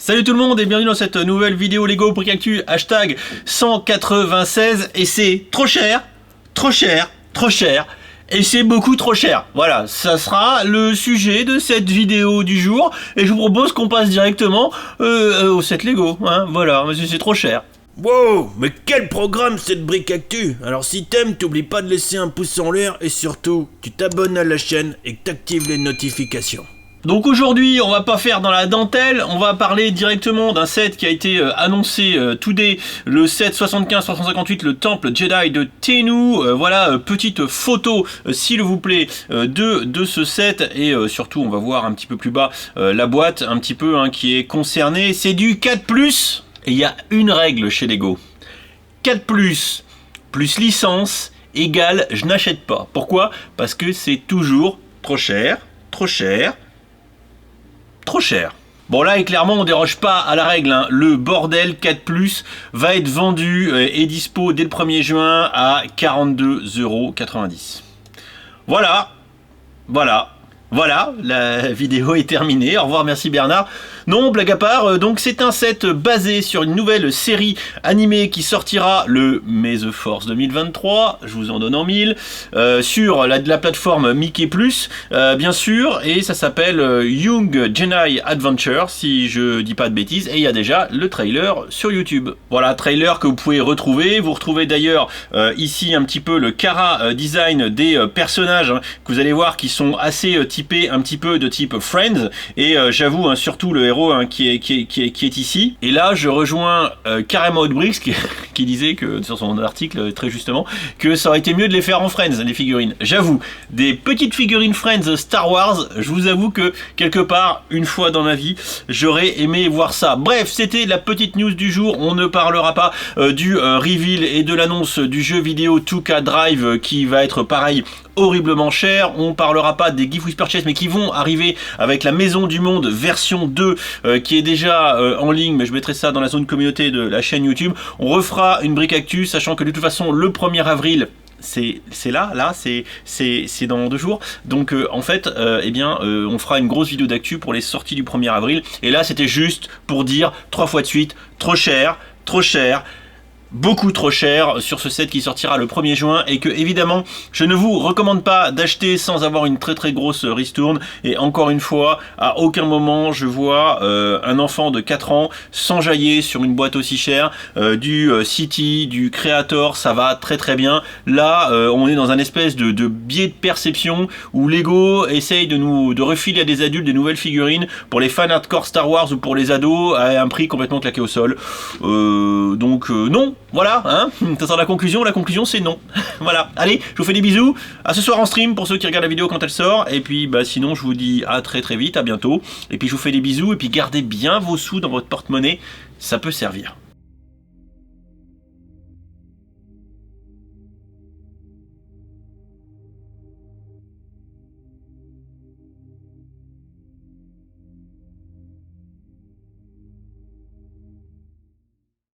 Salut tout le monde et bienvenue dans cette nouvelle vidéo Lego Brick Actu hashtag 196 et c'est trop cher, trop cher, trop cher et c'est beaucoup trop cher. Voilà, ça sera le sujet de cette vidéo du jour et je vous propose qu'on passe directement au set Lego, hein, voilà, parce que c'est trop cher. Wow, mais quel programme cette Brick Actu! Alors si t'aimes, t'oublies pas de laisser un pouce en l'air et surtout, tu t'abonnes à la chaîne et que t'actives les notifications. Donc aujourd'hui, on va pas faire dans la dentelle, on va parler directement d'un set qui a été annoncé today, le set 75-358, le temple Jedi de Tennu. Voilà, petite photo, s'il vous plaît, de ce set et surtout, on va voir un petit peu plus bas la boîte, un petit peu qui est concernée. C'est du 4+. Et il y a une règle chez Lego. 4+, plus licence, égale je n'achète pas. Pourquoi? Parce que c'est toujours trop cher, trop cher, trop cher. Bon là, et clairement, on déroge pas à la règle. Hein. Le bordel 4+ va être vendu et dispo dès le 1er juin à 42,90 €. Voilà, voilà. Voilà, la vidéo est terminée. Au revoir, merci Bernard. Non, blague à part, donc c'est un set basé sur une nouvelle série animée qui sortira le May the Force 2023, je vous en donne en mille, sur la plateforme Mickey+, bien sûr, et ça s'appelle Young Jedi Adventure, si je dis pas de bêtises, et il y a déjà le trailer sur YouTube. Voilà, trailer que vous pouvez retrouver. Vous retrouvez d'ailleurs ici un petit peu le Cara design des personnages que vous allez voir qui sont assez typé un petit peu de type Friends et j'avoue surtout le héros qui est ici, et là je rejoins carrément Outbricks qui disait que sur son article très justement que ça aurait été mieux de les faire en Friends, les figurines. J'avoue, des petites figurines Friends Star Wars, je vous avoue que quelque part une fois dans ma vie j'aurais aimé voir ça. Bref, c'était la petite news du jour. On ne parlera pas du reveal et de l'annonce du jeu vidéo 2K Drive qui va être pareil horriblement cher. On parlera pas des Gift with Purchase mais qui vont arriver avec la Maison du Monde version 2 qui est déjà en ligne, mais je mettrai ça dans la zone communauté de la chaîne YouTube. On refera une Brick Actu, sachant que de toute façon le 1er avril c'est là c'est dans 2 jours, donc en fait on fera une grosse vidéo d'actu pour les sorties du 1er avril, et là c'était juste pour dire 3 fois de suite trop cher, beaucoup trop cher sur ce set qui sortira le 1er juin, et que évidemment je ne vous recommande pas d'acheter sans avoir une très grosse ristourne. Et encore une fois, à aucun moment je vois un enfant de 4 ans s'enjailler sur une boîte aussi chère. Du City, du Creator, ça va très bien. Là on est dans un espèce de biais de perception où Lego essaye de refiler à des adultes des nouvelles figurines pour les fans hardcore Star Wars ou pour les ados à un prix complètement claqué au sol. Donc non. Voilà, hein, ça sera la conclusion c'est non. Voilà, allez, je vous fais des bisous, à ce soir en stream pour ceux qui regardent la vidéo quand elle sort, et puis sinon je vous dis à très vite, à bientôt, et puis je vous fais des bisous, et puis gardez bien vos sous dans votre porte-monnaie, ça peut servir.